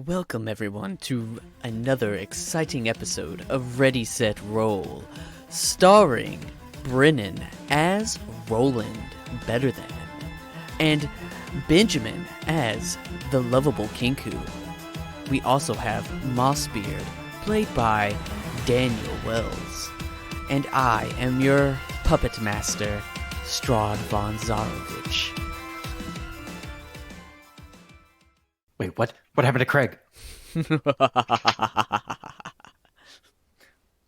Welcome everyone to another exciting episode of Ready Set Roll, starring Brennan as Roland Better Than, and Benjamin as the lovable kenku. We also have Mossbeard, played by Daniel Wells, and I am your puppet master, Strahd von Zarovich. Wait, what? What happened to Craig?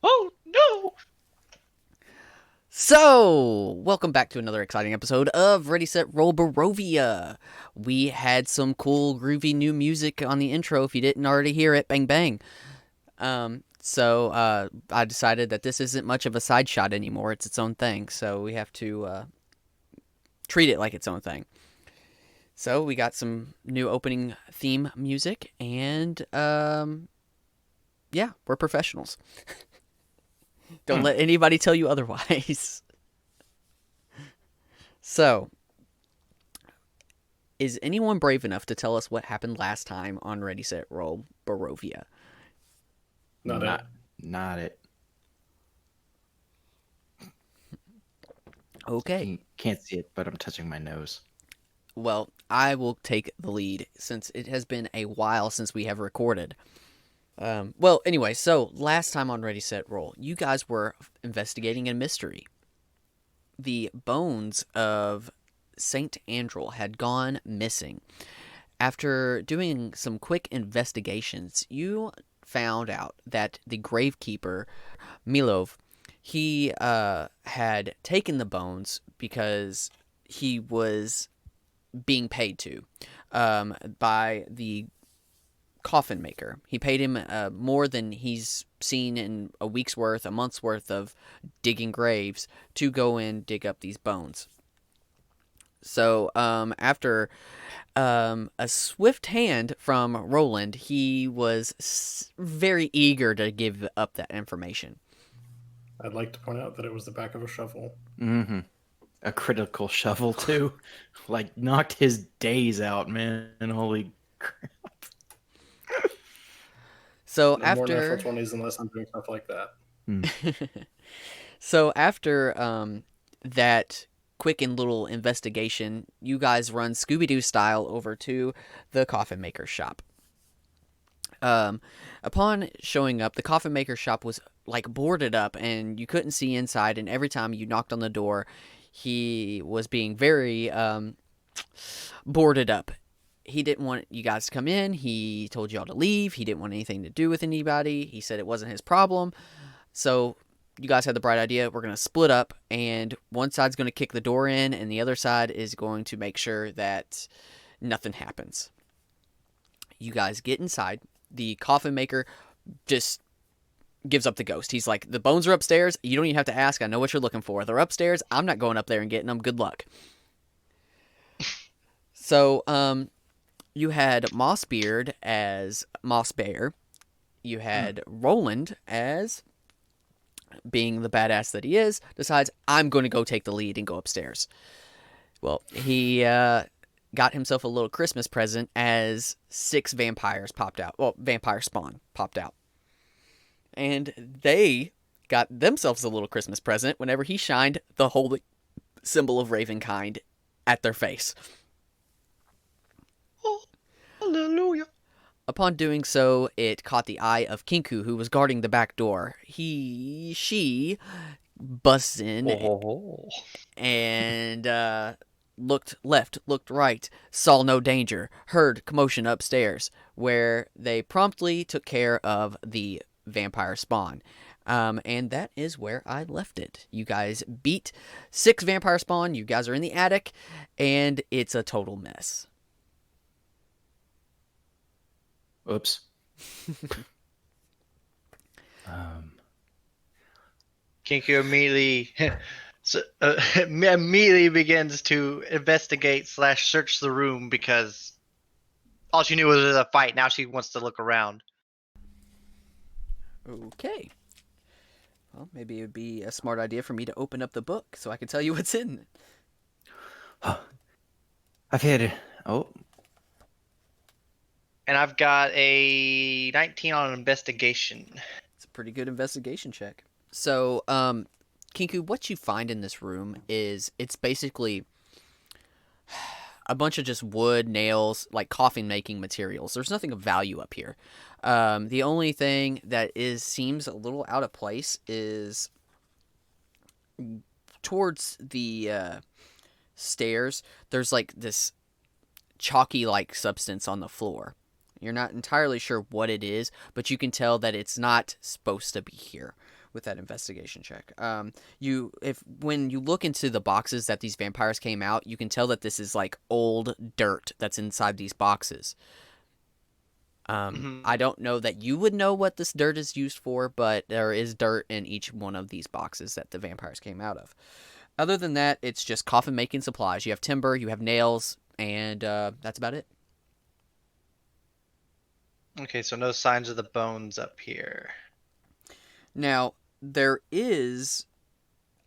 Oh, no! So, welcome back to another exciting episode of Ready Set Roll Barovia. We had some cool, groovy new music on the intro. If you didn't already hear it, bang bang. So I decided that this isn't much of a side shot anymore. It's its own thing. So we have to treat it like its own thing. So we got some new opening theme music, and yeah, we're professionals. Don't let anybody tell you otherwise. So, is anyone brave enough to tell us what happened last time on Ready, Set, Roll Barovia? Not it. Okay. Can't see it, but I'm touching my nose. Well, I will take the lead since it has been a while since we have recorded. Well, anyway, so last time on Ready, Set, Roll, you guys were investigating a mystery. The bones of Saint Andrel had gone missing. After doing some quick investigations, you found out that the gravekeeper, Milov, he had taken the bones because he was being paid to by the coffin maker. He paid him more than he's seen in a week's worth, a month's worth of digging graves to go and dig up these bones. So after a swift hand from Roland, he was very eager to give up that information. I'd like to point out that it was the back of a shovel. Mm-hmm. A critical shovel, too. Like, knocked his days out, man. Holy crap. So No after... more natural 20s unless I'm doing stuff like that. So after that quick and little investigation, you guys run Scooby-Doo style over to the coffin maker's shop. Upon showing up, the coffin maker's shop was like boarded up and you couldn't see inside, and every time you knocked on the door, he was being very boarded up. He didn't want you guys to come in. He told y'all to leave. He didn't want anything to do with anybody. He said it wasn't his problem. So you guys had the bright idea. We're going to split up, and one side's going to kick the door in, and the other side is going to make sure that nothing happens. You guys get inside. The coffin maker just gives up the ghost. He's like, the bones are upstairs. You don't even have to ask. I know what you're looking for. They're upstairs. I'm not going up there and getting them. Good luck. So, you had Mossbeard as Moss Bear. You had Roland as, being the badass that he is, decides, I'm going to go take the lead and go upstairs. Well, he got himself a little Christmas present as 6 vampires popped out. Well, vampire spawn popped out. And they got themselves a little Christmas present whenever he shined the holy symbol of Ravenkind at their face. Oh, hallelujah. Upon doing so, it caught the eye of Kenku, who was guarding the back door. She busts in and looked left, looked right, saw no danger, heard commotion upstairs, where they promptly took care of the vampire spawn. And that is where I left it. You guys beat 6 vampire spawn, you guys are in the attic, and it's a total mess. Oops. Kenku immediately begins to investigate / search the room because all she knew was there was a fight. Now she wants to look around. Okay. Well, maybe it would be a smart idea for me to open up the book so I can tell you what's in it. I've had... Oh. And I've got a 19 on investigation. It's a pretty good investigation check. So, Kinku, what you find in this room is it's basically a bunch of just wood, nails, like coffin making materials. There's nothing of value up here. The only thing that seems a little out of place is towards the stairs. There's like this chalky like substance on the floor. You're not entirely sure what it is, but you can tell that it's not supposed to be here with that investigation check. When you look into the boxes that these vampires came out, you can tell that this is like old dirt that's inside these boxes. I don't know that you would know what this dirt is used for, but there is dirt in each one of these boxes that the vampires came out of. Other than that, it's just coffin making supplies. You have timber, you have nails, and that's about it. Okay, so no signs of the bones up here. Now, there is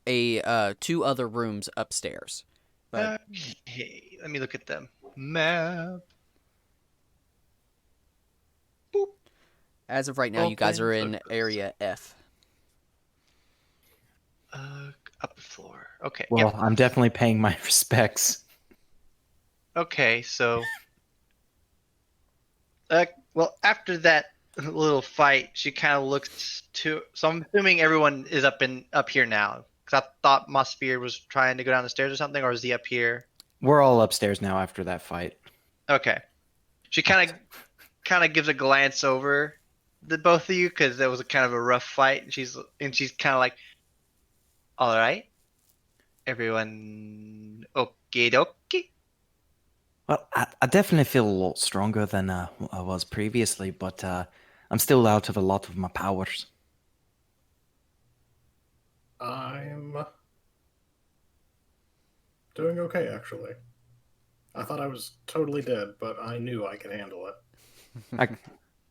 a two other rooms upstairs. But Okay, let me look at them. Map. Boop. as of right now, you guys are Open in area F. Upper floor. Okay. Well, Yep. I'm definitely paying my respects. Okay, so. Well, after that little fight, she kind of looks to. So I'm assuming everyone is up here now, because I thought Mossbeard was trying to go down the stairs or something, or is he up here? We're all upstairs now after that fight. Okay. She kind of gives a glance over the both of you because that was a kind of a rough fight, and she's kind of like, "All right, everyone, okie dokie." Well, I definitely feel a lot stronger than I was previously, but I'm still out of a lot of my powers. I'm doing okay, actually. I thought I was totally dead, but I knew I could handle it.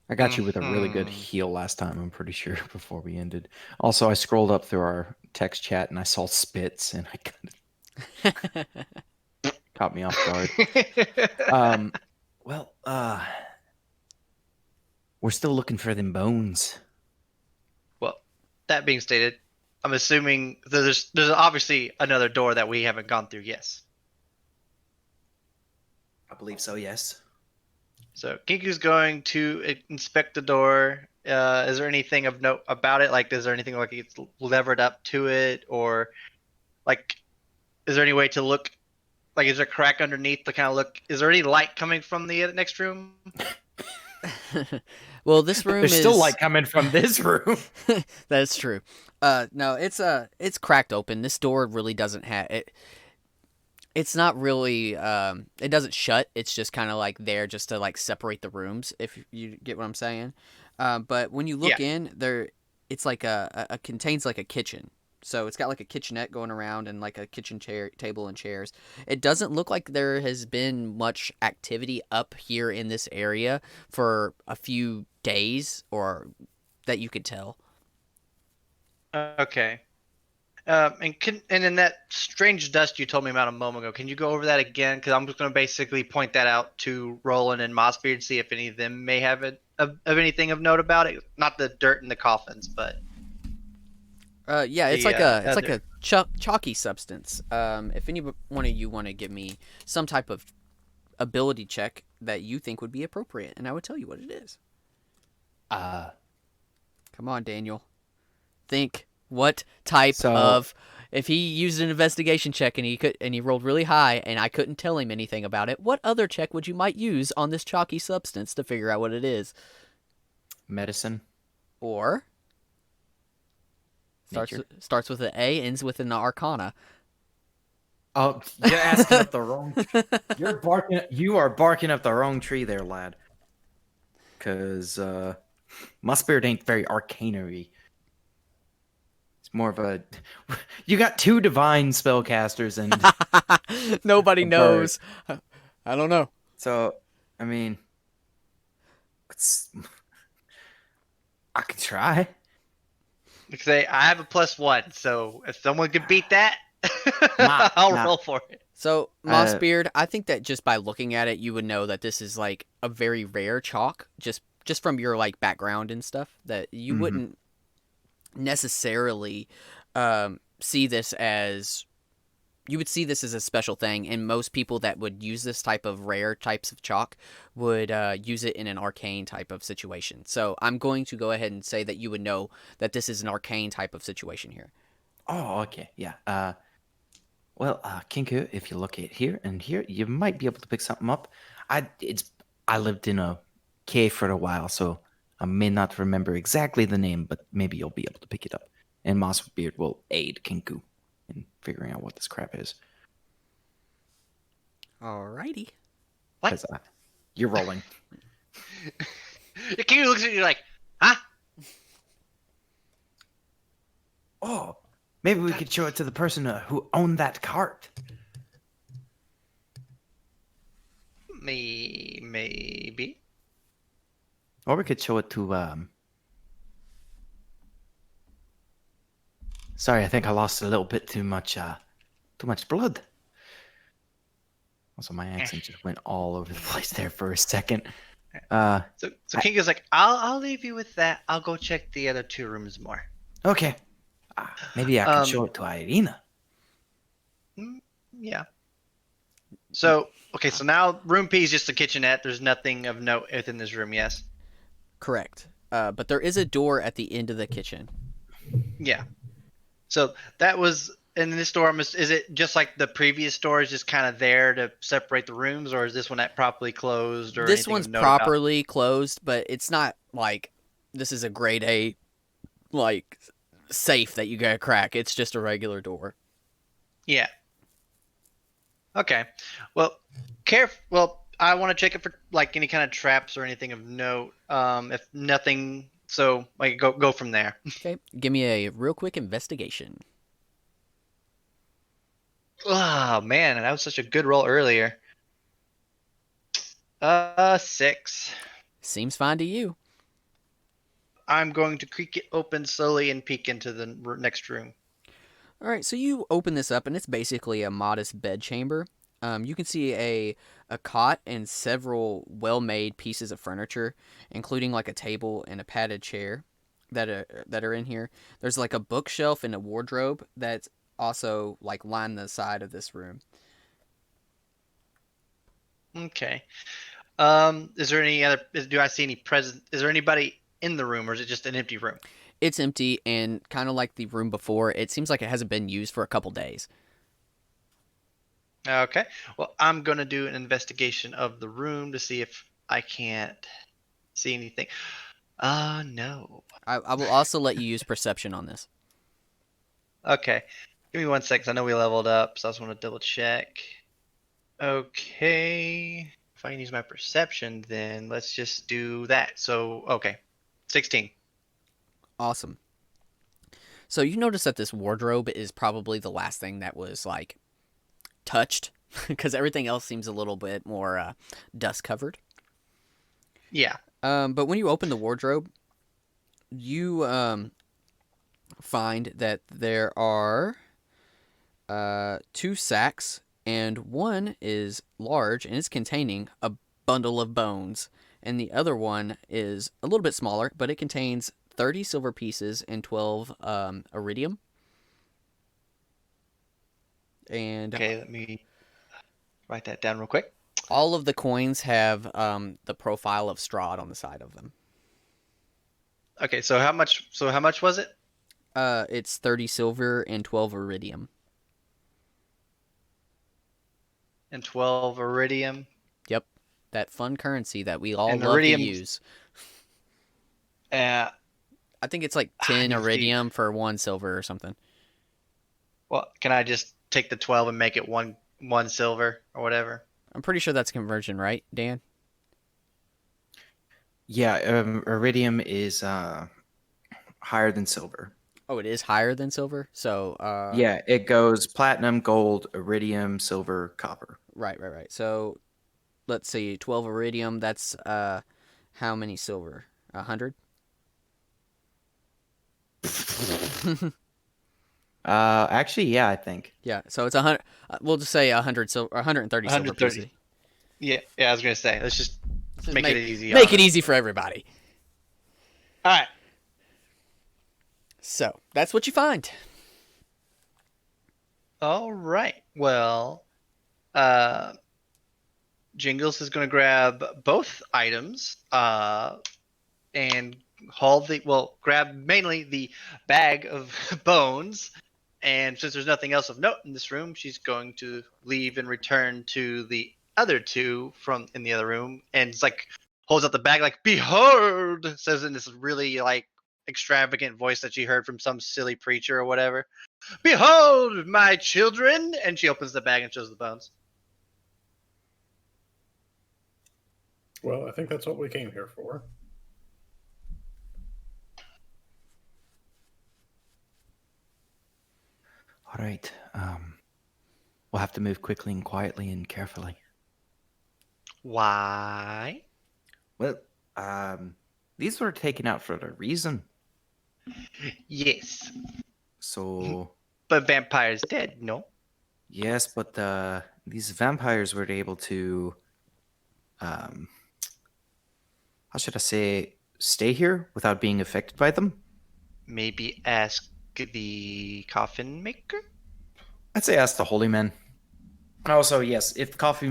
I got you with a really good heal last time, I'm pretty sure, before we ended. Also, I scrolled up through our text chat and I saw spits, and I kind of caught me off guard. Well, we're still looking for them bones. Well, that being stated, I'm assuming there's obviously another door that we haven't gone through. Yes. I believe so, yes. So Kinku's going to inspect the door. Is there anything of note about it? Like, is there anything like it's levered up to it, or like, is there any way to look? Like, is there a crack underneath to kind of look? Is there any light coming from the next room? Well, this room There's is still light coming from this room. That's true. No, it's cracked open. This door really doesn't have it. It's not really it doesn't shut. It's just kind of like there just to like separate the rooms, if you get what I'm saying. But when you look in there, it's like a contains like a kitchen. So it's got like a kitchenette going around and like a kitchen chair table and chairs. It doesn't look like there has been much activity up here in this area for a few days, or that you could tell. Okay. And in that strange dust you told me about a moment ago, can you go over that again? Because I'm just going to basically point that out to Roland and Mossbeard and see if any of them may have of anything of note about it. Not the dirt in the coffins, but Yeah, it's the, like a it's other- like a chalky substance. If any one of you want to give me some type of ability check that you think would be appropriate, and I would tell you what it is. Come on, Daniel. Think what type of. If he used an investigation check and he rolled really high and I couldn't tell him anything about it, what other check would you might use on this chalky substance to figure out what it is? Medicine. Or starts with an A, ends with an Arcana. Oh, you're asking up the wrong. You are barking up the wrong tree there, lad. Cause my spirit ain't very arcanery. It's more of a. You got two divine spellcasters, and Nobody knows. I don't know. so I mean, I could try. say I have a +1, so if someone could beat that, I'll Nah. roll for it. So, Uh, Mossbeard, I think that just by looking at it, you would know that this is like a very rare chalk, just from your like background and stuff. That you Mhm. wouldn't necessarily see this as you would see this as a special thing, and most people that would use this type of rare types of chalk would use it in an arcane type of situation. So I'm going to go ahead and say that you would know that this is an arcane type of situation here. Oh, okay. Yeah. Well, Kenku, if you look at here and here, you might be able to pick something up. I lived in a cave for a while, so I may not remember exactly the name, but maybe you'll be able to pick it up. And Mossbeard will aid Kenku in figuring out what this crap is. Alrighty. What? Because you're rolling. King looks at you like, huh? Oh, maybe we could show it to the person who owned that cart. Maybe. Or we could show it to Sorry, I think I lost a little bit too much blood. Also, my accent just went all over the place there for a second. So King is like, I'll leave you with that. I'll go check the other 2 rooms more. Okay. Maybe I could show it to Irina. Yeah. So okay, so now room P is just a kitchenette. There's nothing of note within this room. Yes. Correct. But there is a door at the end of the kitchen. Yeah. So that was in this door. Is it just like the previous door is just kind of there to separate the rooms, or is this one properly closed? Or This anything one's of note about? properly closed, but it's not like this is a grade A like safe that you gotta crack. It's just a regular door. Yeah. Okay. Well, Well, I want to check it for like any kind of traps or anything of note. If nothing, so like go from there. Okay, give me a real quick investigation. Oh man, that was such a good roll earlier. 6. Seems fine to you. I'm going to creak it open slowly and peek into the next room. All right, so you open this up, and it's basically a modest bed chamber. You can see a cot and several well-made pieces of furniture, including like a table and a padded chair that are in here. There's like a bookshelf and a wardrobe that's also like line the side of this room. Okay. Is there any other? Do I see any present? Is there anybody in the room, or is it just an empty room? It's empty, and kind of like the room before, it seems like it hasn't been used for a couple days. Okay. Well, I'm gonna do an investigation of the room to see if I can't see anything. No. I will also let you use perception on this. Okay. Give me 1 second. I know we leveled up, so I just want to double check. Okay. If I can use my perception, then let's just do that. So, okay. 16. Awesome. So you notice that this wardrobe is probably the last thing that was like touched because everything else seems a little bit more dust covered. Yeah. But when you open the wardrobe, you find that there are 2 sacks, and one is large and it's containing a bundle of bones, and the other one is a little bit smaller, but it contains 30 silver pieces and 12 iridium. And Okay, let me write that down real quick. all of the coins have the profile of Strahd on the side of them. Okay, so how much was it? It's 30 silver and 12 iridium. And 12 iridium. Yep, that fun currency that we all And love to iridium. use. Uh, I think it's like I 10 need to see. iridium for 1 silver or something. Well, can I just take the 12 and make it one silver or whatever? I'm pretty sure that's conversion, right, Dan? Yeah, iridium is higher than silver. Oh, it is higher than silver. So Yeah, it goes platinum, gold, iridium, silver, copper. right. So let's see, 12 iridium. That's how many silver? 100. Actually, yeah, I think. Yeah, so it's 100. We'll just say 100 silver, 130 silver 130. pieces. Yeah, I was gonna say. Let's just Just make it easy make on it him. easy for everybody. All right. So that's what you find. All right. Well, uh, Jingles is gonna grab both items, and grab mainly the bag of bones. And since there's nothing else of note in this room, she's going to leave and return to the other two from in the other room, and it's like holds out the bag like, "Behold!" says in this really like extravagant voice that she heard from some silly preacher or whatever. "Behold, my children!" And she opens the bag and shows the bones. Well, I think that's what we came here for. All right. We'll have to move quickly and quietly and carefully. Why? Well, these were taken out for a reason. Yes, So but vampire's dead. No. yes, but these vampires were able to, how should I say, stay here without being affected by them. Maybe ask the coffin maker. I'd say ask the holy man. Also, yes, if the coffee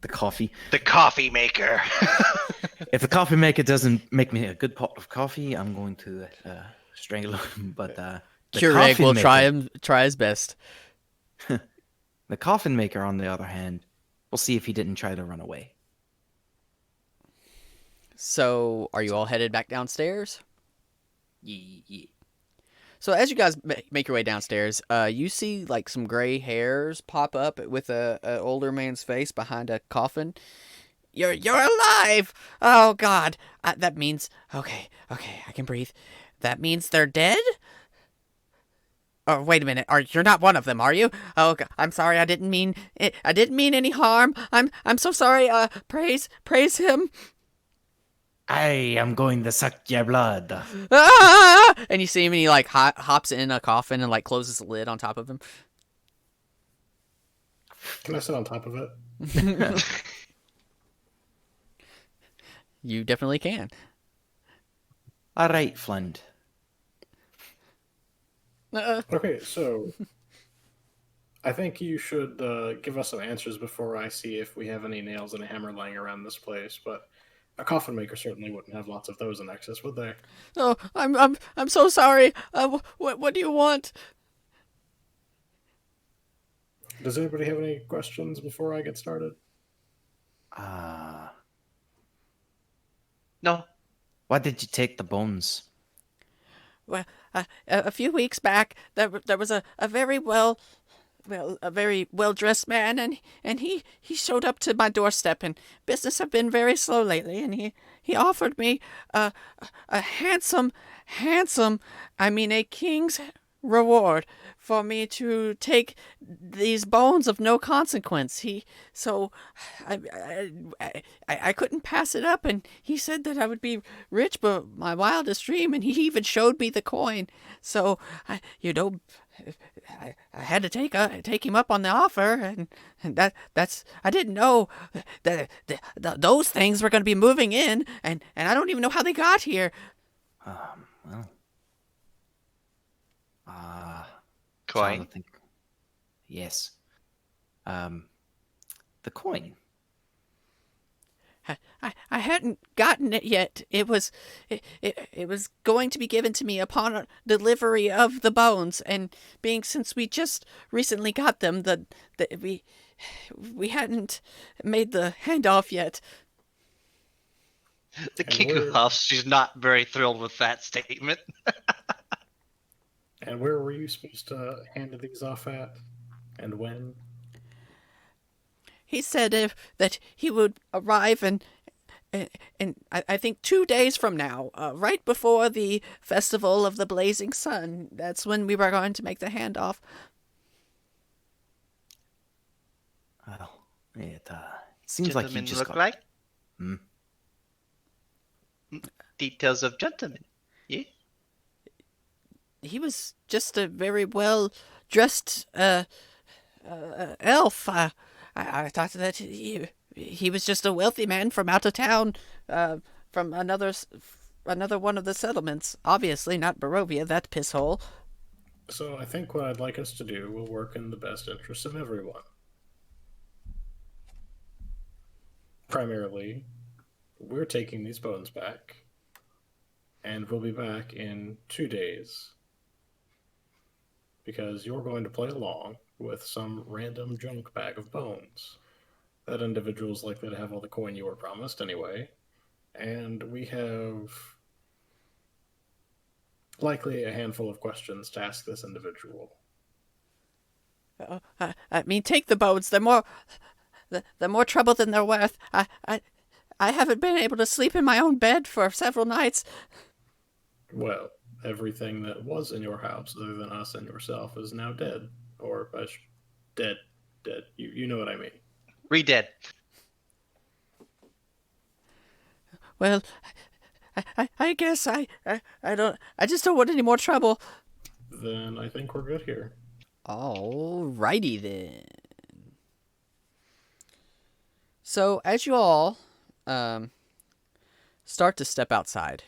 the coffee, The coffee maker. if the coffee maker doesn't make me a good pot of coffee, I'm going to strangle him. But the Keurig coffin will maker, try his best. the coffin maker, on the other hand, we'll see if he didn't try to run away. So, are you all headed back downstairs? Yeah. So, as you guys make your way downstairs, you see like some gray hairs pop up with a older man's face behind a coffin. You're alive! Oh God, that means okay, I can breathe. That means they're dead. Oh, wait a minute. You're not one of them, are you? Oh, I'm sorry. I didn't mean it. I didn't mean any harm. I'm so sorry. Praise him. I am going to suck your blood. Ah! And you see him, and he like hops in a coffin and like closes the lid on top of him. Can I sit on top of it? You definitely can. All right, Flint. Okay, so I think you should give us some answers before I see if we have any nails and a hammer lying around this place. But a coffin maker certainly wouldn't have lots of those in excess, would they? Oh, I'm so sorry. What do you want? Does anybody have any questions before I get started? No. Why did you take the bones? Well, a few weeks back, there was a very a very well dressed man, and he showed up to my doorstep, and business have been very slow lately, and he offered me a handsome, I mean a king's reward for me to take these bones of no consequence. So I couldn't pass it up, and he said that I would be rich, but my wildest dream, and he even showed me the coin. So I had to take him up on the offer, and that's I didn't know that those things were going to be moving in, and I don't even know how they got here. Well, trying Coin. to think. Yes. The coin. I hadn't gotten it yet. It was going to be given to me upon delivery of the bones, and being since we just recently got them, we hadn't made the handoff yet. The And Kingu we're- huffs. She's not very thrilled with that statement. And where were you supposed to hand these off at? And when? He said that he would arrive and I think 2 days from now, right before the festival of the blazing sun. That's when we were going to make the handoff. Well, it seems like you Gentlemen just look got. like Hmm? details of gentlemen. Yeah. he was just a very well dressed elf. I thought that he was just a wealthy man from out of town, from another one of the settlements. Obviously, not Barovia, that pisshole. So I think what I'd like us to do will work in the best interest of everyone. Primarily, we're taking these bones back, and we'll be back in 2 days because you're going to play along with some random junk bag of bones. That individual's likely to have all the coin you were promised anyway, and we have likely a handful of questions to ask this individual. I mean, take the bones. They're more trouble than they're worth. I haven't been able to sleep in my own bed for several nights. Well, everything that was in your house, other than us and yourself, is now dead. Or, dead. Dead. You know what I mean. Re-dead. Well, I guess I don't. I just don't want any more trouble. Then I think we're good here. Alrighty then. So as you all start to step outside,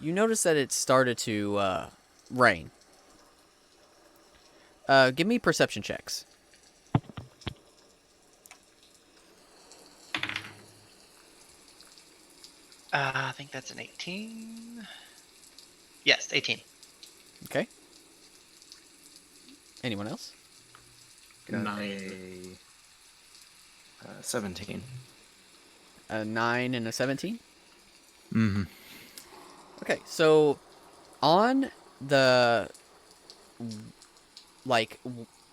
you notice that it started to rain. Give me perception checks. I think that's an 18. Yes, 18. Okay. Anyone else? Got 9. a 17. A 9 and a 17? Mm-hmm. Okay, so on the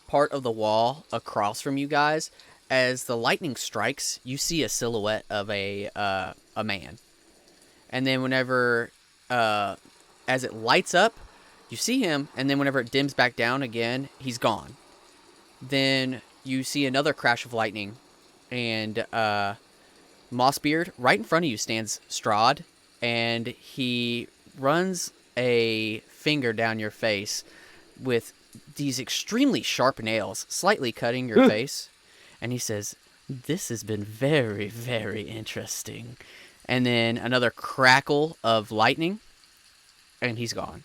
part of the wall across from you guys, as the lightning strikes, you see a silhouette of a man, and then whenever as it lights up, you see him, and then whenever it dims back down again, he's gone. Then you see another crash of lightning, and Mossbeard, right in front of you stands Strahd, and he runs a finger down your face with these extremely sharp nails, slightly cutting your face, and he says, "This has been very, very interesting." And then another crackle of lightning, and he's gone.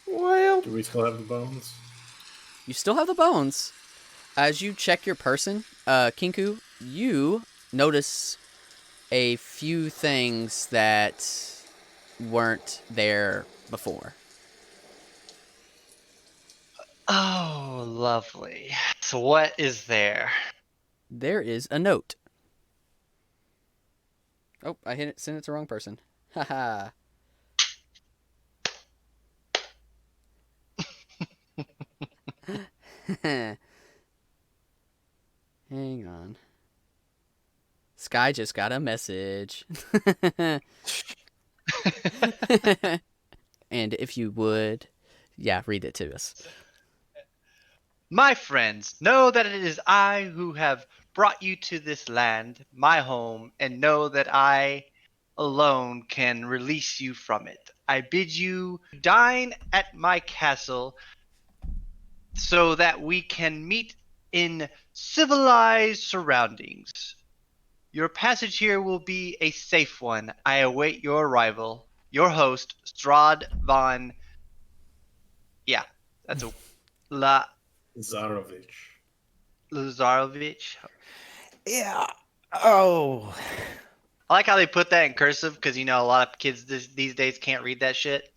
Well, Do we still have the bones? You still have the bones. As you check your person, Kenku, you notice a few things that weren't there before. Oh, lovely. So what is there? There is a note. Oh, I sent it to the wrong person. Haha. Hang on. Sky just got a message. And if you would, yeah, read it to us. My friends, know that it is I who have brought you to this land, my home, and know that I alone can release you from it. I bid you dine at my castle so that we can meet in civilized surroundings. Your passage here will be a safe one. I await your arrival. Your host, Strad von. Yeah, that's a Zarovich. Lazarovich. yeah. Oh. I like how they put that in cursive because a lot of kids these days can't read that shit.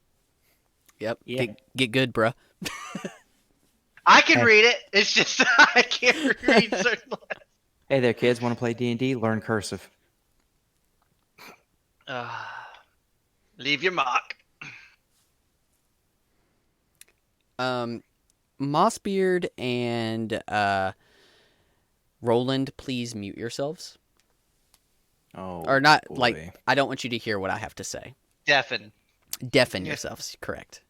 Yep. Yeah. Get good, bruh. I can Hey. read it. It's just I can't read certain letters. Hey there, kids. Want to play D&D? Learn cursive. Leave your mark. Mossbeard and Roland, please mute yourselves. Oh. Or not, boy. like, I don't want you to hear what I have to say. Deafen. Deafen Yeah. yourselves, correct.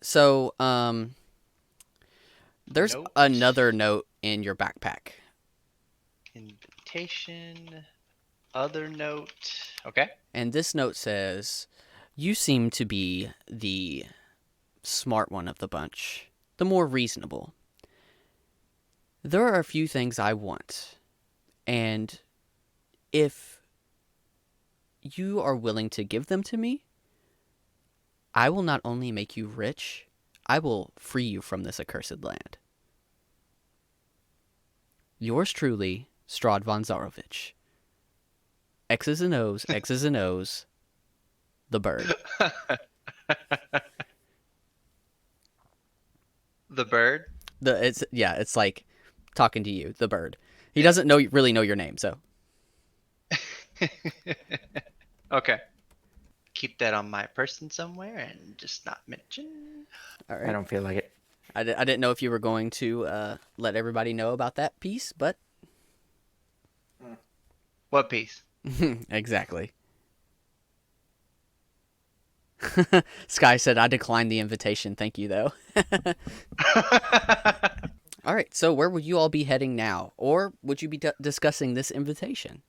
So, there's Note. another note in your backpack. Invitation. Other note. Okay. And this note says, "You seem to be the smart one of the bunch, the more reasonable. There are a few things I want, and if you are willing to give them to me, I will not only make you rich, I will free you from this accursed land. Yours truly, Strad von Zarovich. X's and O's, X's and O's, the bird." The bird. It's like talking to you, the bird. He doesn't really know your name, so. Okay. Keep that on my person somewhere and just not mention. All I right. don't feel like it. I didn't know if you were going to let everybody know about that piece, but What piece? exactly. Sky said, "I declined the invitation. Thank you, though." All right. So where would you all be heading now, or would you be discussing this invitation?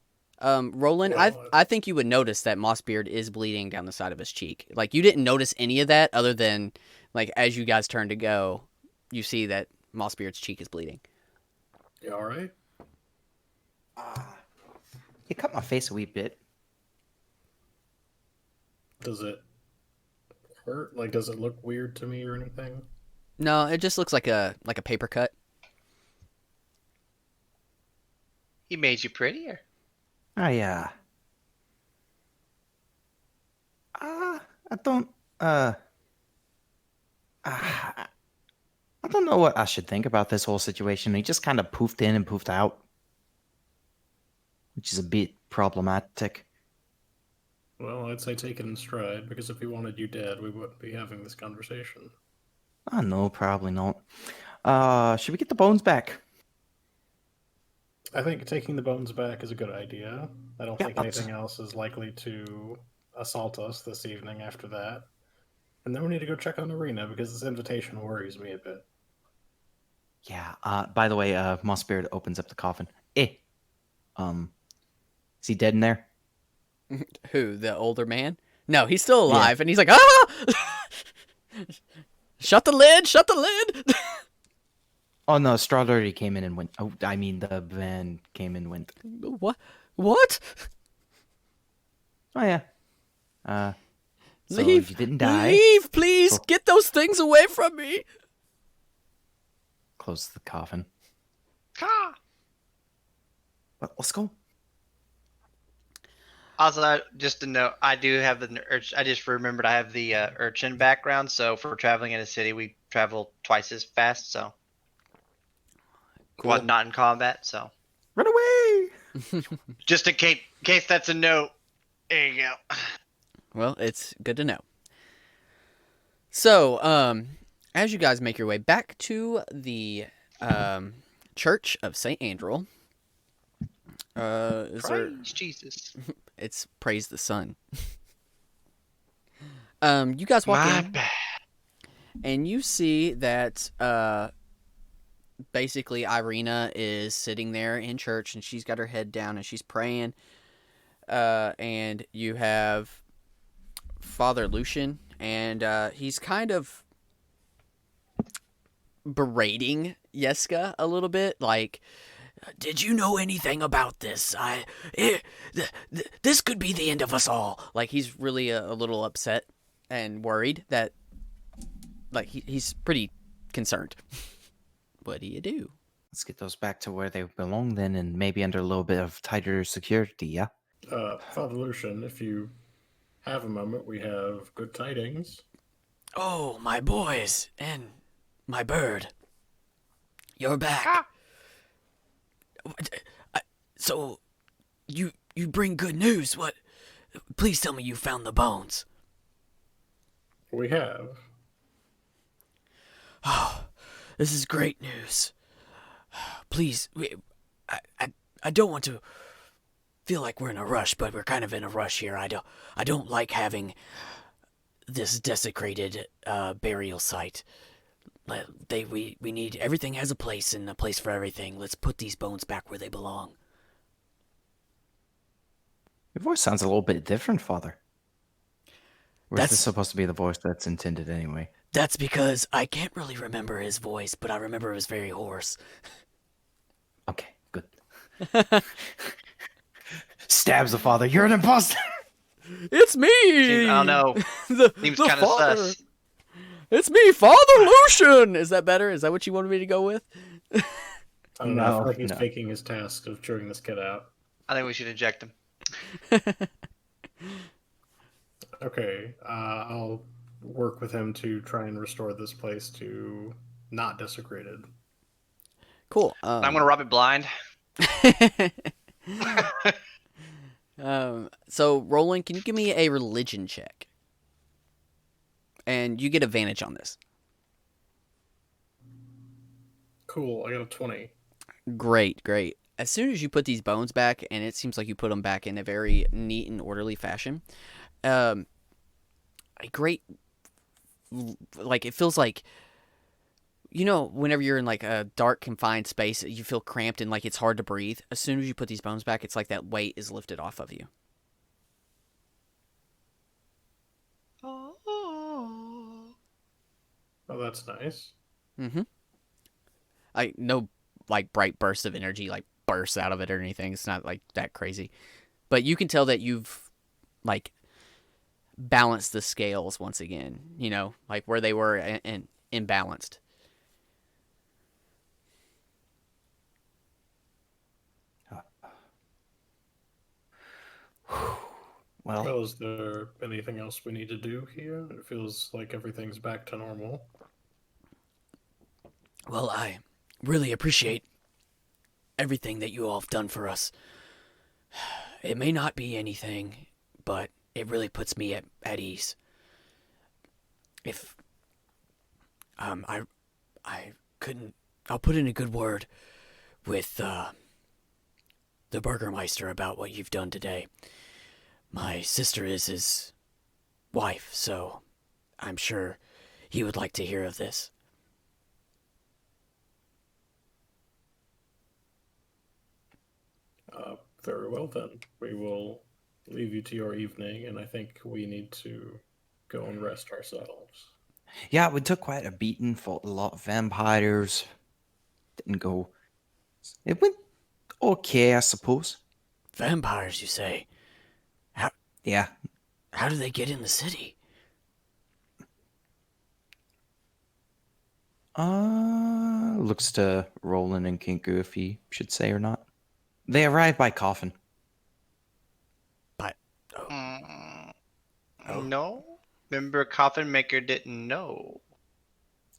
Roland, Well, I think you would notice that Mossbeard is bleeding down the side of his cheek. Like, you didn't notice any of that other than, like, as you guys turn to go, you see that Mossbeard's cheek is bleeding. You all right? You cut my face a wee bit. Does it hurt? Like, does it look weird to me or anything? No, it just looks like a paper cut. He made you prettier. I don't I don't know what I should think about this whole situation. He just kind of poofed in and poofed out, which is a bit problematic. Well, I'd say take it in stride, because if he wanted you dead, we wouldn't be having this conversation. Oh no, probably not. Should we get the bones back? I think taking the bones back is a good idea. I don't Yeah, think anything else is likely to assault us this evening after that. And then we need to go check on Arena, because this invitation worries me a bit. Yeah. By the way, Mossbeard opens up the coffin. Is he dead in there? Who, the older man? No, he's still alive, and he's like, "Ah! Shut the lid! Shut the lid!" Oh no, Straw already came in and went. Oh, I mean the van came and went. What? What? Oh yeah. So Leave! you didn't die. Leave, please! Cool. Get those things away from me! Close the coffin. Ah! Well, let's go. Also, just to note, I do have the urchin. I just remembered I have the urchin background. So for traveling in a city, we travel twice as fast. So, Cool. well, not in combat. So, Run away! just in case that's a note. There you go. Well, it's good to know. So, as you guys make your way back to the Church of St. Andrew, Praise Jesus. it's praise the sun. You guys walk My in, bad. and you see that basically Irina is sitting there in church, and she's got her head down, and she's praying. And you have Father Lucian, and he's kind of berating Yeska a little bit, like, "Did you know anything about this? This could be the end of us all." Like, he's really a little upset and worried that, like, he's pretty concerned. What do you do? Let's get those back to where they belong then, and maybe under a little bit of tighter security. Yeah. Father Lucian, if you have a moment, we have good tidings. "Oh, my boys and my bird, you're back. Ah. So, you bring good news. What? Please tell me you found the bones." We have. "Oh, this is great news. Please, I don't want to feel like we're in a rush, but we're kind of in a rush here. I don't like having this desecrated burial site. We need, everything has a place and a place for everything. Let's put these bones back where they belong." Your voice sounds a little bit different, Father. Or is this That's supposed to be the voice that's intended anyway? that's because I can't really remember his voice, but I remember it was very hoarse. Okay, good. Stabs the father. You're an imposter. It's me. Seems, I don't know. Seems the kind of father. sus. It's me, Father Lucian. Is that better? Is that what you wanted me to go with? I don't know. I feel No, like he's no. faking his task of chewing this kid out. I think we should eject him. Okay, I'll work with him to try and restore this place to not desecrated. Cool. I'm gonna rob it blind. So Roland, can you give me a religion check? And you get advantage on this. Cool, I got a 20. Great, great. As soon as you put these bones back, and it seems like you put them back in a very neat and orderly fashion, a great, like, it feels like, you know, whenever you're in like a dark, confined space, you feel cramped and like it's hard to breathe. As soon as you put these bones back, it's like that weight is lifted off of you. Oh, that's nice. Mm-hmm. No, like, bright burst of energy, like, bursts out of it or anything. It's not, like, that crazy. But you can tell that you've, like, balanced the scales once again, you know, like where they were imbalanced. Well, Well, is there anything else we need to do here? It feels like everything's back to normal. Well, I really appreciate everything that you all have done for us. It may not be anything, but it really puts me at ease. If I couldn't, I'll put in a good word with the Burgermeister about what you've done today. My sister is his wife, so I'm sure he would like to hear of this. Very well then. We will leave you to your evening, and I think we need to go and rest ourselves. yeah, we took quite a beating, fought a lot of vampires. Didn't go. It went okay, I suppose. Vampires, you say? Yeah. How do they get in the city? Looks to Roland and Kenku if he should say or not. They arrived by coffin. But Oh. No. Remember, Coffin Maker didn't know.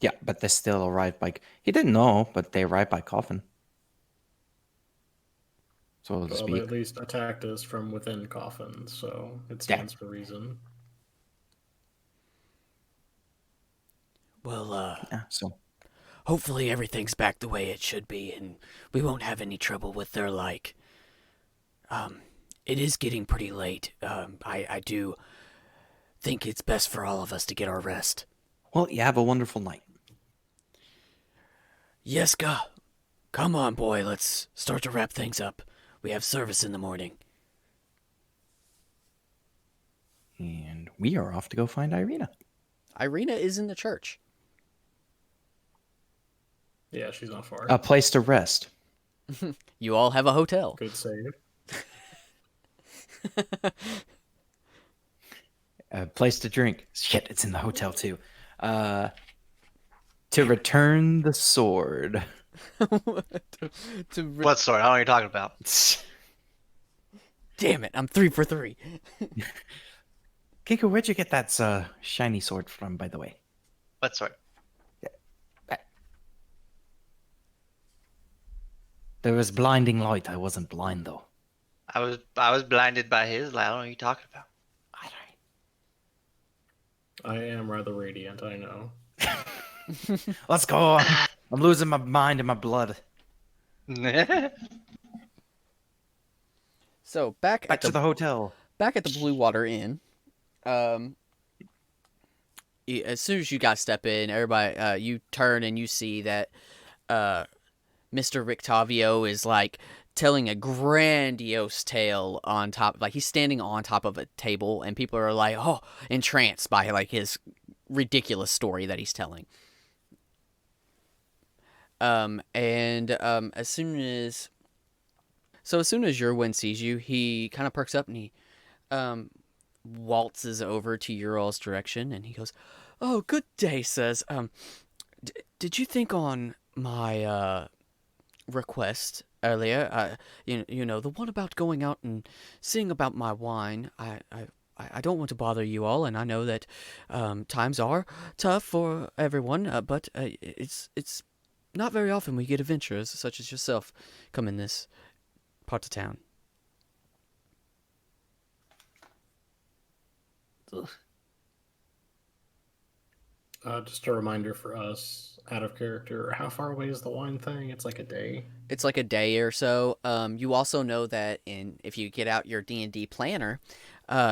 Yeah, but they still arrived by. He didn't know, but they arrived by coffin. So to Well, they speak. at least attacked us from within coffins, so it stands to reason. well, Yeah, so hopefully everything's back the way it should be, and we won't have any trouble with their like. It is getting pretty late. I do think it's best for all of us to get our rest. well, you have a wonderful night. Yeska, come on, boy. Let's start to wrap things up. We have service in the morning. And we are off to go find Irina. Irina is in the church. Yeah, she's not far. A place to rest. You all have a hotel. Good save. A place to drink. Shit, it's in the hotel too. To return the sword. What sword? I don't know what you're talking about. Damn it, I'm 3 for 3. Keiko, where'd you get that shiny sword from, by the way? What sword? There was blinding light. I wasn't blind, though. I was blinded by his light. I don't know what you're talking about. I am rather radiant, I know. Let's go. I'm losing my mind and my blood. So back Back to the hotel. back at the Blue Water Inn. As soon as you guys step in, everybody, you turn and you see that Mr. Rictavio is like telling a grandiose tale on top, like he's standing on top of a table, and people are like, oh, entranced by like his ridiculous story that he's telling. As soon as Yerwin sees you, he kind of perks up and he um waltzes over to Ural's direction and he goes, "Oh, good day, says. Did you think on my request earlier? You know the one about going out and seeing about my wine. I don't want to bother you all, and I know that times are tough for everyone, but it's not very often we get adventurers such as yourself come in this part of town." Just a reminder for us, out of character, how far away is the wine thing? It's like a day. It's like a day or so. You also know that if you get out your D&D planner,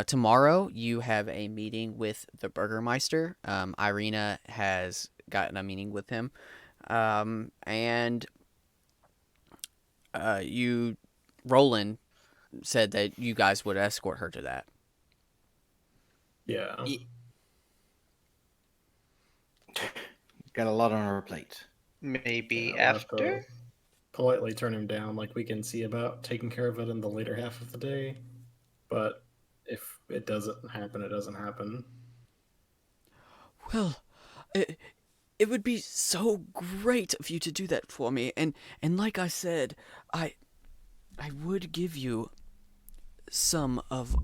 tomorrow you have a meeting with the Burgermeister. Irina has gotten a meeting with him, and Roland said that you guys would escort her to that. Yeah. Got a lot on our plate. Maybe We'll have to after. politely turn him down. Like, we can see about taking care of it in the later half of the day. But if it doesn't happen, it doesn't happen. Well, it would be so great of you to do that for me, and like I said, I would give you some of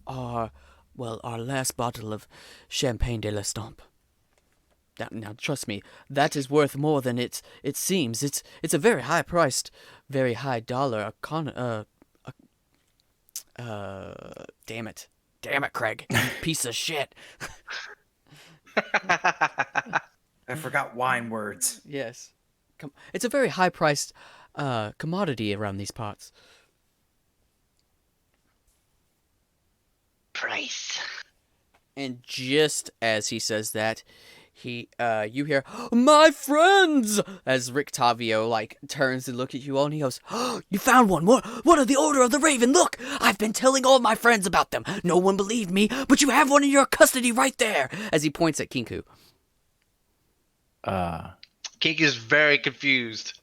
our last bottle of Champagne de l'Estampe. Now, trust me, that is worth more than it seems. It's a very high priced, very high dollar. Damn it, Craig, you piece of shit. I forgot wine words. Yes, it's a very high priced commodity around these parts. Price. And just as he says that, you hear, "My friends!" as Rick Tavio like turns to look at you all, and he goes, "Oh, you found one! What of the Order of the Raven? Look, I've been telling all my friends about them. No one believed me, but you have one in your custody right there." As he points at Kenku. Kinku's very confused.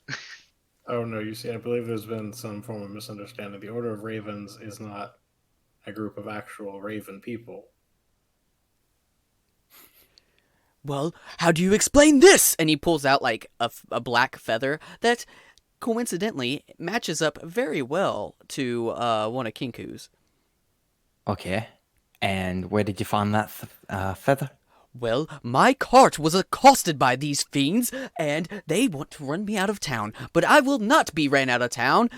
Oh no, you see, I believe there's been some form of misunderstanding. The Order of Ravens is not a group of actual raven people. "Well, how do you explain this?" And he pulls out like a black feather that coincidentally matches up very well to one of Kinku's. Okay. And where did you find that feather? "Well, my cart was accosted by these fiends, and they want to run me out of town. But I will not be ran out of town.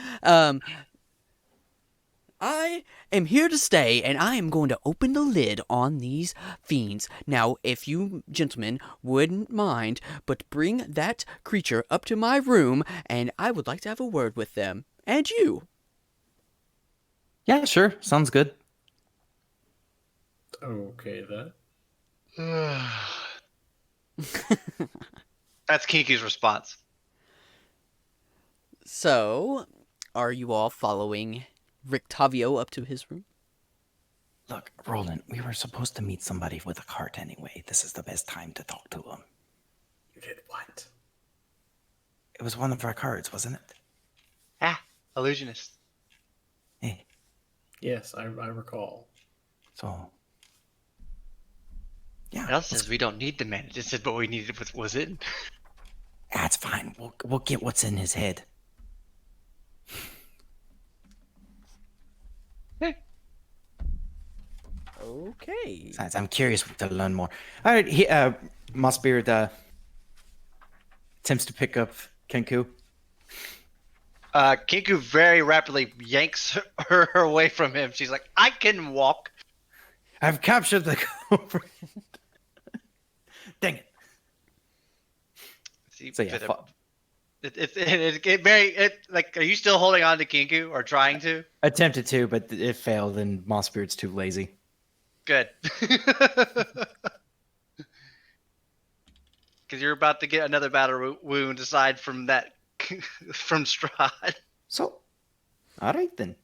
I am here to stay, and I am going to open the lid on these fiends. Now, if you gentlemen wouldn't mind, but bring that creature up to my room, and I would like to have a word with them. And you." Yeah, sure. Sounds good. Okay, then. That's Kinku's response. So, are you all following Rick Tavio up to his room? Look, Roland, we were supposed to meet somebody with a cart anyway. This is the best time to talk to them. You did what? It was one of our cards, wasn't it? Illusionist. Hey, Yes, I recall. so... Yeah, It also says we don't need the man. It just said what we needed was in. that's fine. We'll get what's in his head. Okay. Besides, I'm curious to learn more. All right, Mossbeard attempts to pick up Kenku. Kinku very rapidly yanks her away from him. She's like, "I can walk." I've captured the culprit. Dang it. See, So yeah, like, are you still holding on to Kinku or trying to? attempted to, but it failed, and Mossbeard's too lazy. Good. Because you're about to get another battle wound aside from that from Strahd. So, All right then.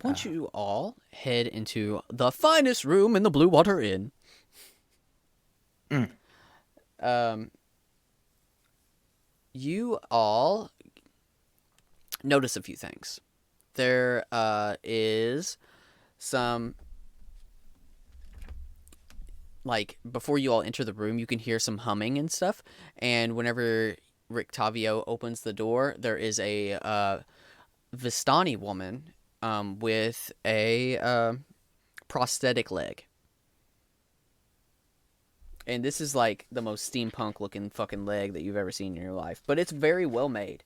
Once you all head into the finest room in the Blue Water Inn, Mm. um, you all notice a few things. There is some, like, before you all enter the room, you can hear some humming and stuff. And whenever Rictavio opens the door, there is a Vistani woman with a prosthetic leg. And this is like the most steampunk looking fucking leg that you've ever seen in your life. But it's very well made.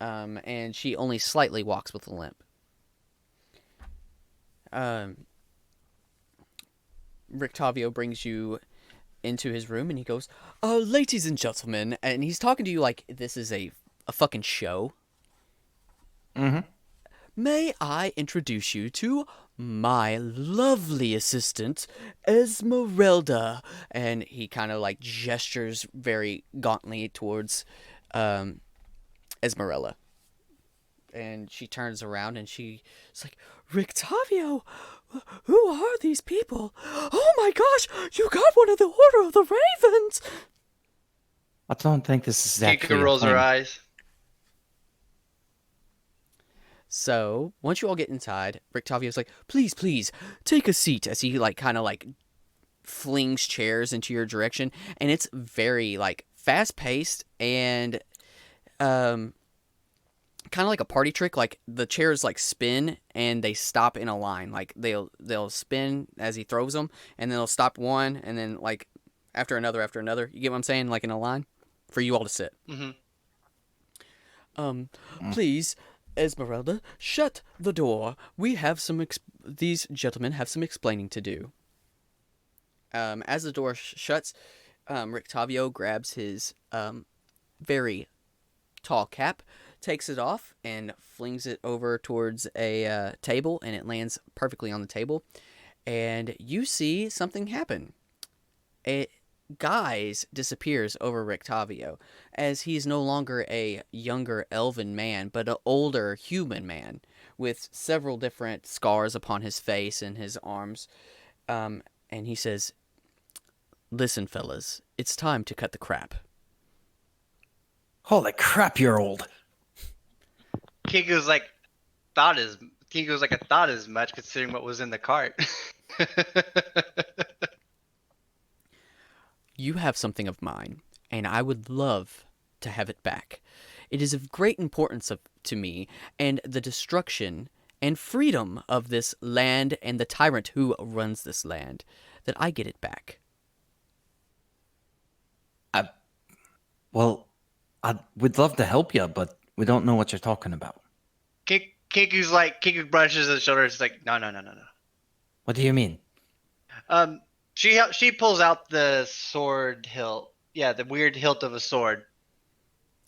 And she only slightly walks with a limp. Rictavio brings you into his room and he goes, ladies and gentlemen, and he's talking to you like this is a fucking show. Mm-hmm. May I introduce you to my lovely assistant, Esmeralda? And he kind of like gestures very gauntly towards Esmeralda. And she turns around and she's like, Rictavio, who are these people? Oh my gosh, you got one of the Order of the Ravens! I don't think this is Kika actually a rolls her thing. eyes. So, once you all get inside, Rictavio's like, please, please, take a seat, as he, like, kind of, like, flings chairs into your direction, and it's very, like, fast-paced, and, kind of like a party trick, like, the chairs, like, spin, and they stop in a line, like, they'll spin as he throws them, and then they'll stop one, and then, like, after another, you get what I'm saying, like, in a line, for you all to sit. Mm-hmm. Please, Esmeralda, shut the door. We have some. These gentlemen have some explaining to do. As the door shuts, Rictavio grabs his very tall cap, takes it off, and flings it over towards a table, and it lands perfectly on the table. And you see something happen. A guise disappears over Rictavio, as he's no longer a younger elven man, but an older human man with several different scars upon his face and his arms. And he says, listen, fellas, it's time to cut the crap. Holy crap, you're old. Kiku's like, thought as Kiku's like, I thought as much considering what was in the cart. You have something of mine, and I would love to have it back. It is of great importance to me, and the destruction and freedom of this land and the tyrant who runs this land, that I get it back. Well, we'd love to help you, but we don't know what you're talking about. Kiku's like, Kiku brushes his shoulders. It's like, no. What do you mean? She pulls out the sword hilt. Yeah, the weird hilt of a sword.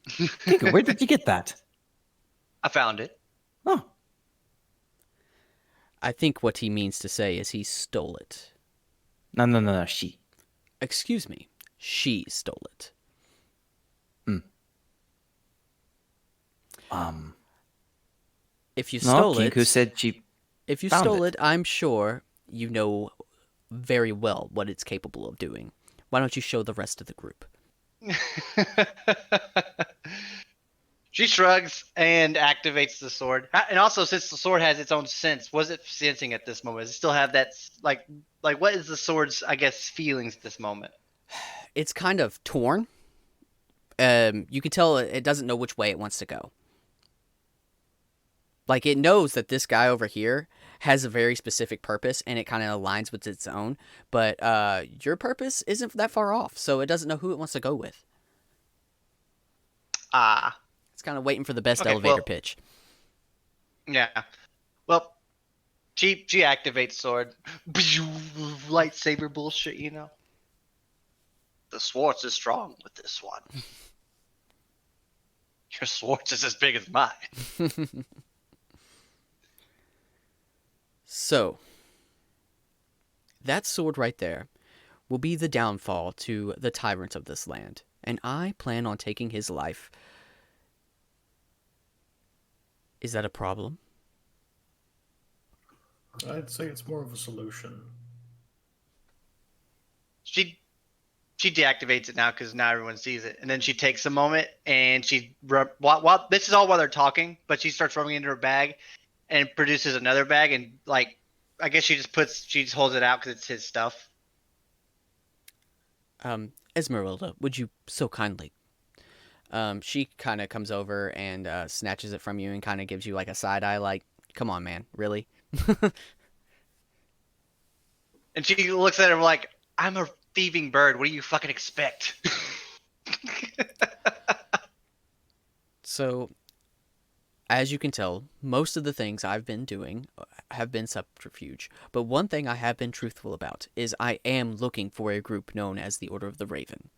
Kiku, where did you get that? I found it. Oh, I think what he means to say is he stole it. no, she. Excuse me, she stole it. If you stole no, Kiku it, said she. if you found stole it. it, I'm sure you know very well what it's capable of doing. Why don't you show the rest of the group? She shrugs and activates the sword. And also, since the sword has its own sense, was it sensing at this moment? Does it still have that, like what is the sword's, I guess, feelings at this moment? It's kind of torn. You can tell it doesn't know which way it wants to go. Like, it knows that this guy over here has a very specific purpose, and it kind of aligns with its own. But your purpose isn't that far off, so it doesn't know who it wants to go with. Ah. It's kind of waiting for the best Okay, elevator well- pitch. Yeah. Well, she activates sword. Lightsaber bullshit, you know. The Swartz is strong with this one. Your Swartz is as big as mine. So, that sword right there will be the downfall to the tyrant of this land, and I plan on taking his life Is that a problem? I'd say it's more of a solution. She she deactivates it now because now everyone sees it, and then she takes a moment and while this is all while they're talking, but she starts rubbing into her bag and produces another bag, and like I guess she just holds it out because it's his stuff. Esmeralda, would you so kindly? She kind of comes over and snatches it from you and kind of gives you like a side eye, like, "Come on, man, really?" And she looks at him like, "I'm a thieving bird. What do you fucking expect?" So, as you can tell, most of the things I've been doing have been subterfuge. But one thing I have been truthful about is I am looking for a group known as the Order of the Raven.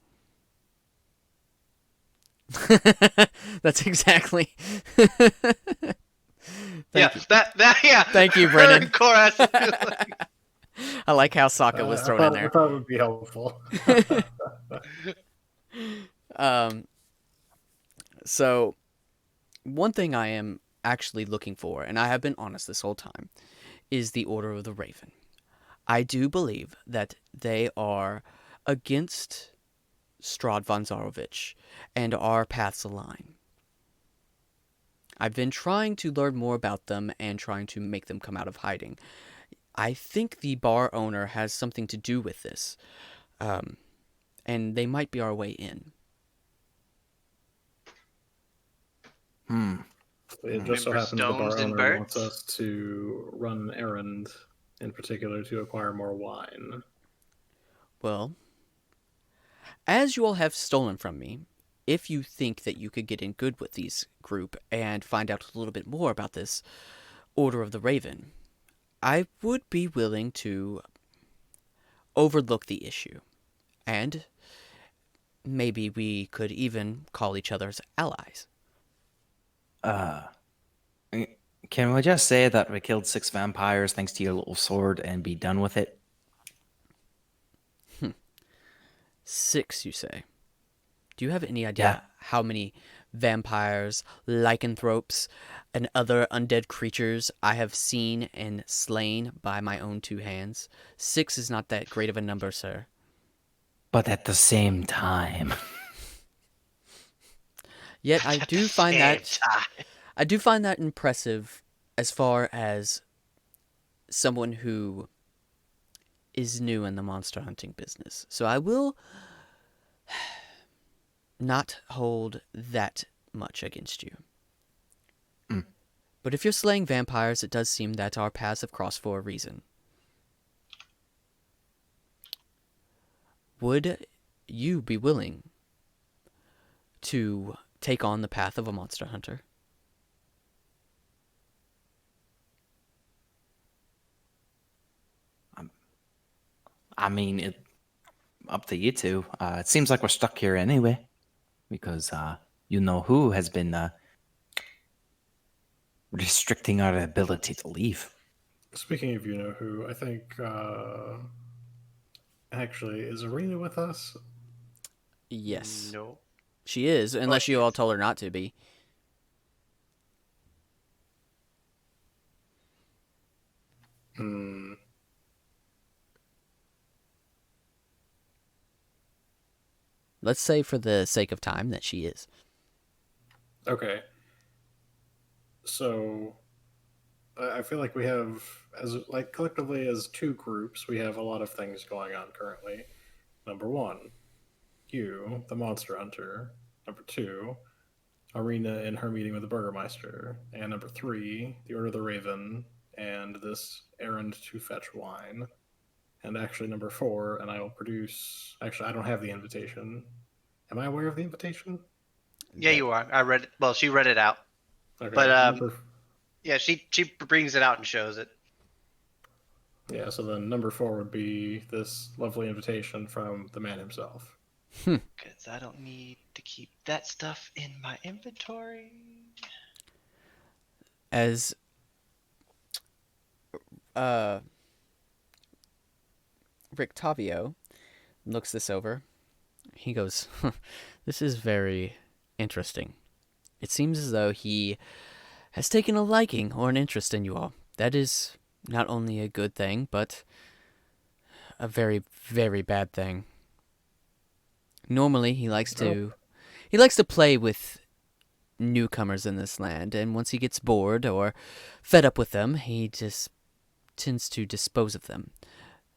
That's exactly. Yeah, Thank you. that yeah. Thank you, Her Brennan. and Cora has to do, like, I like how Sokka was thrown in I there. thought it would be helpful. Um, so one thing I am actually looking for, and I have been honest this whole time, is the Order of the Raven. I do believe that they are against Strad von Zarovich, and our paths align. I've been trying to learn more about them and trying to make them come out of hiding. I think the bar owner has something to do with this, and they might be our way in. It just so remember happens the bar stones and owner wants birds? us to run an errand, in particular to acquire more wine. Well, as you all have stolen from me, if you think that you could get in good with these group and find out a little bit more about this Order of the Raven, I would be willing to overlook the issue. And maybe we could even call each other's allies. Uh, can we just say that we killed 6 vampires thanks to your little sword and be done with it? 6, you say? Do you have any Yeah. idea how many vampires, lycanthropes, and other undead creatures I have seen and slain by my own 2 hands? 6 is not that great of a number, sir. But at the same time, Yet I At do the find same that time. impressive as far as someone who is new in the monster hunting business. So I will not hold that much against you. Mm. But if you're slaying vampires, it does seem that our paths have crossed for a reason. Would you be willing to take on the path of a monster hunter? I mean, up to you two. It seems like we're stuck here anyway, because you know who has been restricting our ability to leave. Speaking of you know who, I think actually is Arena with us? Yes. No. She is, unless she you all is. told her not to be. Hmm. Let's say for the sake of time that she is. Okay. So I feel like we have, as like collectively as 2 groups, we have a lot of things going on currently. Number 1, you, the monster hunter. Number 2, Arena in her meeting with the Burgermeister. And number 3, the Order of the Raven and this errand to fetch wine. And actually, number 4, and I will produce. Actually, I don't have the invitation. Am I aware of the invitation? Yeah, you are. I read it. Well, she read it out. Okay. But number, yeah, she brings it out and shows it. yeah, so then number 4 would be this lovely invitation from the man himself. Because I don't need to keep that stuff in my inventory. As Rictavio looks this over, he goes, "This is very interesting. It seems as though he has taken a liking or an interest in you all. That is not only a good thing, but a very, very bad thing. Normally, Oh, he likes to play with newcomers in this land, and once he gets bored or fed up with them, he just tends to dispose of them.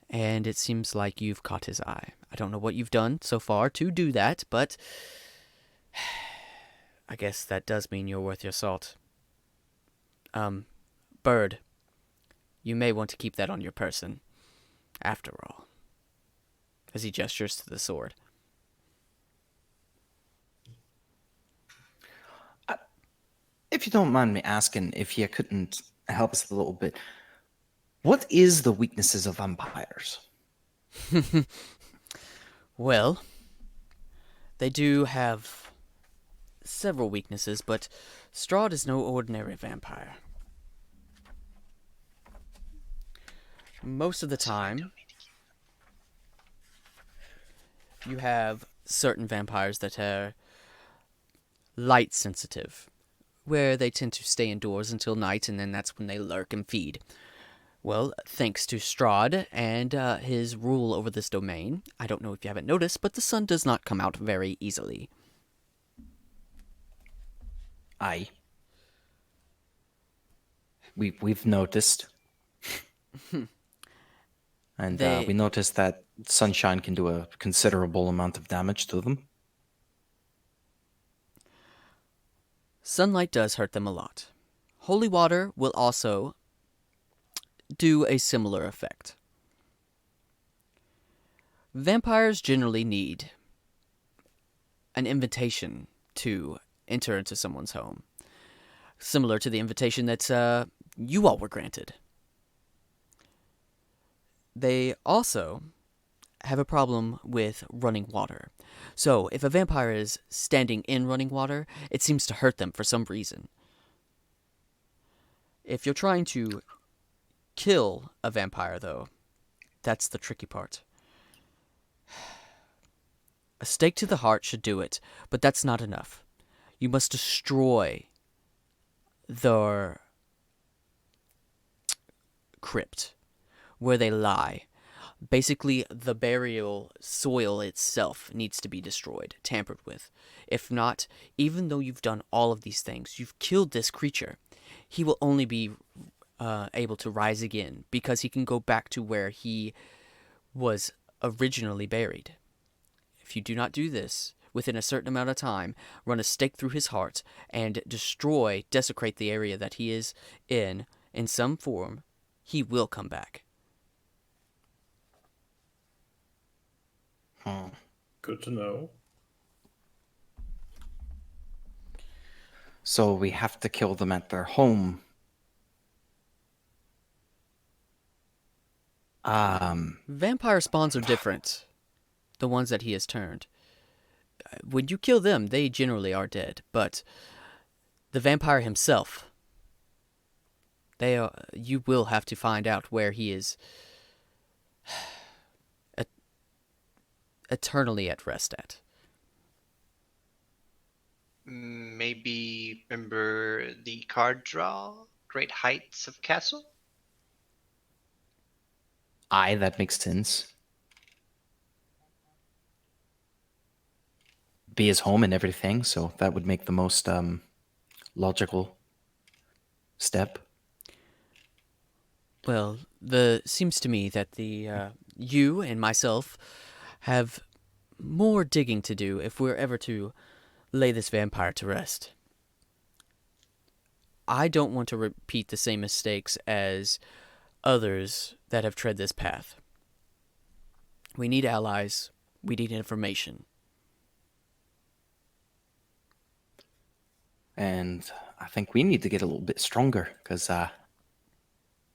And it seems like you've caught his eye. I don't know what you've done so far to do that, but I guess that does mean you're worth your salt. Um, Bird, you may want to keep that on your person, after all, as he gestures to the sword. If you don't mind me asking, if you couldn't help us a little bit, what is the weaknesses of vampires? Well, they do have several weaknesses, but Strahd is no ordinary vampire. Most of the time, you have certain vampires that are light sensitive, where they tend to stay indoors until night, and then that's when they lurk and feed. Well, thanks to Strahd and his rule over this domain, I don't know if you haven't noticed, but the sun does not come out very easily. Aye, we've noticed, and we They noticed that sunshine can do a considerable amount of damage to them. Sunlight does hurt them a lot. Holy water will also do a similar effect. Vampires generally need an invitation to enter into someone's home, similar to the invitation that you all were granted. They also have a problem with running water. So, if a vampire is standing in running water, it seems to hurt them for some reason. If you're trying to kill a vampire, though, that's the tricky part. A stake to the heart should do it, but that's not enough. You must destroy their crypt, where they lie. Basically, the burial soil itself needs to be destroyed, tampered with. If not, even though you've done all of these things, you've killed this creature, he will only be able to rise again because he can go back to where he was originally buried. If you do not do this within a certain amount of time, run a stake through his heart, and desecrate the area that he is in some form, he will come back. Hmm. good to know. So we have to kill them at their home. Vampire spawns are different, the ones that he has turned. When you kill them, they generally are dead, but the vampire himself, you will have to find out where he is eternally at rest at. Maybe remember the card draw? Great Heights of Castle? Aye, that makes sense. Be his home and everything, so that would make the most logical step. Well, the seems to me that the you and myself have more digging to do if we're ever to lay this vampire to rest. I don't want to repeat the same mistakes as others that have tread this path. We need allies. We need information. And I think we need to get a little bit stronger because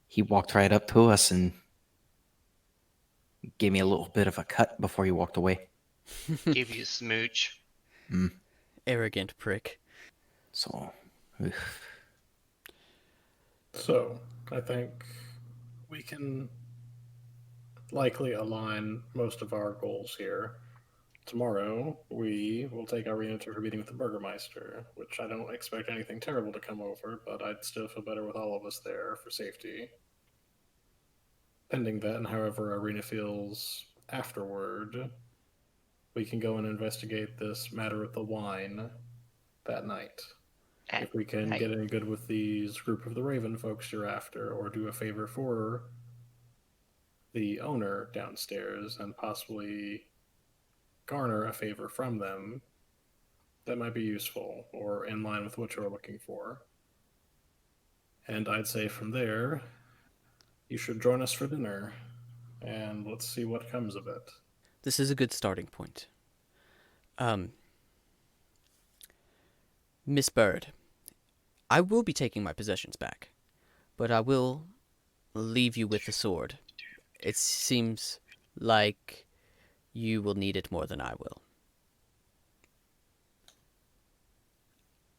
he walked right up to us and gave me a little bit of a cut before he walked away. Give you a smooch. Arrogant prick. So, ugh. So, I think we can likely align most of our goals here tomorrow we will take Irina to her meeting with the Burgermeister, which I don't expect anything terrible to come over, but I'd still feel better with all of us there for safety. Pending that, and however Irina feels afterward, we can go and investigate this matter of the wine that night. At If we can night. get any good with these group of the Raven folks you're after, or do a favor for the owner downstairs and possibly garner a favor from them, that might be useful or in line with what you're looking for. And I'd say from there, you should join us for dinner, and let's see what comes of it. This is a good starting point. Miss Bird, I will be taking my possessions back, but I will leave you with the sword. It seems like you will need it more than I will.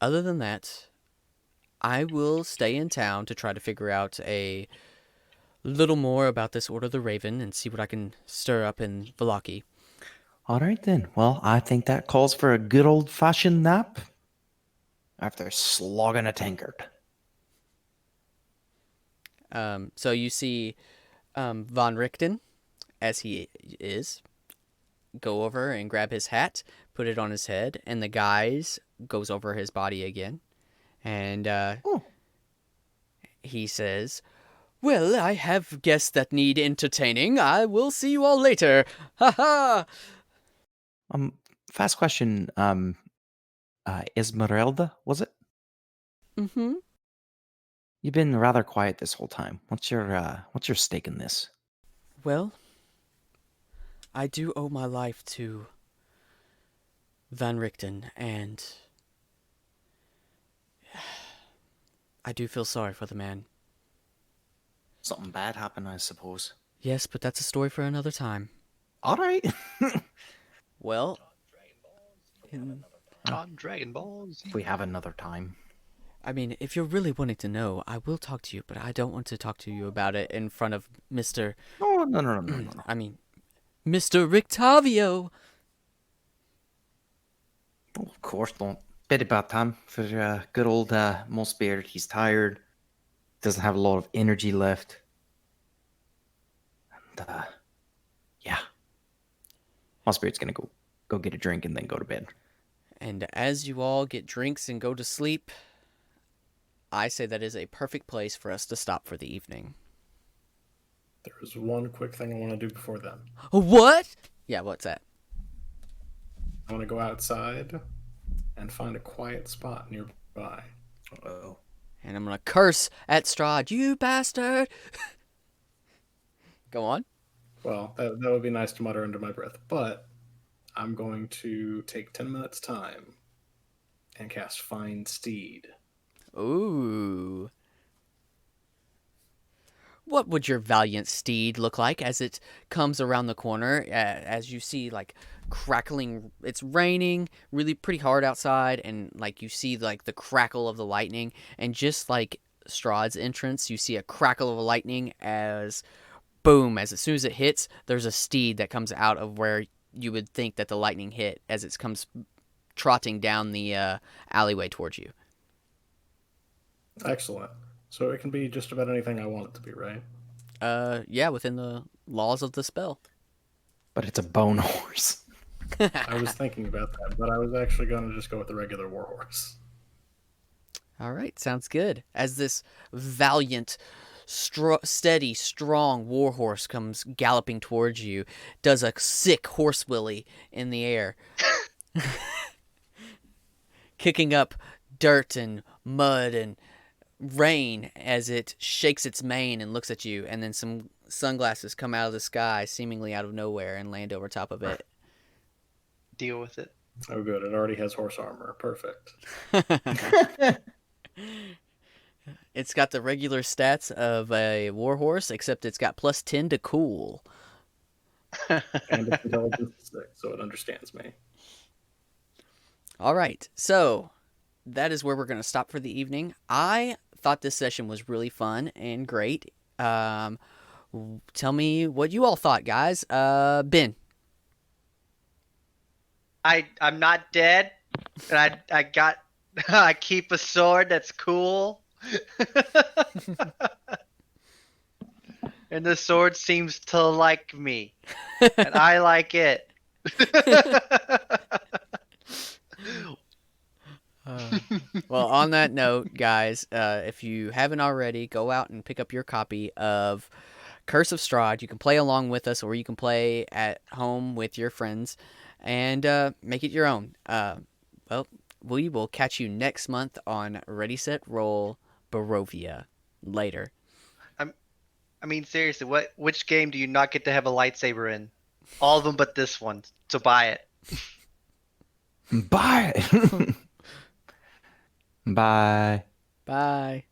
Other than that, I will stay in town to try to figure out a little more about this Order of the Raven and see what I can stir up in Vallaki. All right then. Well, I think that calls for a good old-fashioned nap after slogging a tankard. So you see Von Richten, as he is, go over and grab his hat, put it on his head, and the guise goes over his body again. And Oh. he says, "Well, I have guests that need entertaining. I will see you all later. Ha ha!" Fast question. Esmeralda, was it? Mm-hmm. You've been rather quiet this whole time. What's your stake in this? Well, I do owe my life to Van Richten, and I do feel sorry for the man. Something bad happened, I suppose. Yes, but that's a story for another time. All right. Well, On Dragon Balls. If we have another time. I mean, if you're really wanting to know, I will talk to you, but I don't want to talk to you about it in front of Mr. Oh, no. I mean, Mr. Rictavio. Oh, of course, don't. Bit about time for good old Mossbeard. He's tired. Doesn't have a lot of energy left. And, yeah. Mossbeard's gonna go get a drink and then go to bed. And as you all get drinks and go to sleep, I say that is a perfect place for us to stop for the evening. There is one quick thing I want to do before then. What? Yeah, what's that? I want to go outside and find a quiet spot nearby. Oh. And I'm gonna curse at Strahd, you bastard! Go on. Well, that would be nice to mutter under my breath, but I'm going to take 10 minutes time and cast Find Steed. Ooh. What would your valiant steed look like as it comes around the corner? As you see, like, crackling, it's raining really pretty hard outside, and like you see like the crackle of the lightning, and just like Strahd's entrance, you see a crackle of lightning as boom, as soon as it hits, there's a steed that comes out of where you would think that the lightning hit as it comes trotting down the alleyway towards you. Excellent. So it can be just about anything I want it to be, right? Yeah, within the laws of the spell. But it's a bone horse. I was thinking about that, but I was actually going to just go with the regular warhorse. All right, sounds good. As this valiant, steady, strong warhorse comes galloping towards you, does a sick horse willy in the air, kicking up dirt and mud and rain as it shakes its mane and looks at you, and then some sunglasses come out of the sky, seemingly out of nowhere, and land over top of it. Deal with it. Oh, good. It already has horse armor. Perfect. It's got the regular stats of a warhorse, except it's got plus 10 to cool. And its intelligence is 6, so it understands me. All right, so that is where we're going to stop for the evening. I thought this session was really fun and great. Tell me what you all thought, guys. Ben. I'm not dead, and I got I keep a sword that's cool. And the sword seems to like me, and I like it. Well, on that note, guys, if you haven't already, go out and pick up your copy of Curse of Strahd. You can play along with us, or you can play at home with your friends and make it your own. Well, we will catch you next month on Ready, Set, Roll Barovia. Later. I mean, seriously, which game do you not get to have a lightsaber in? All of them but this one. So buy it. Bye. Bye. Bye.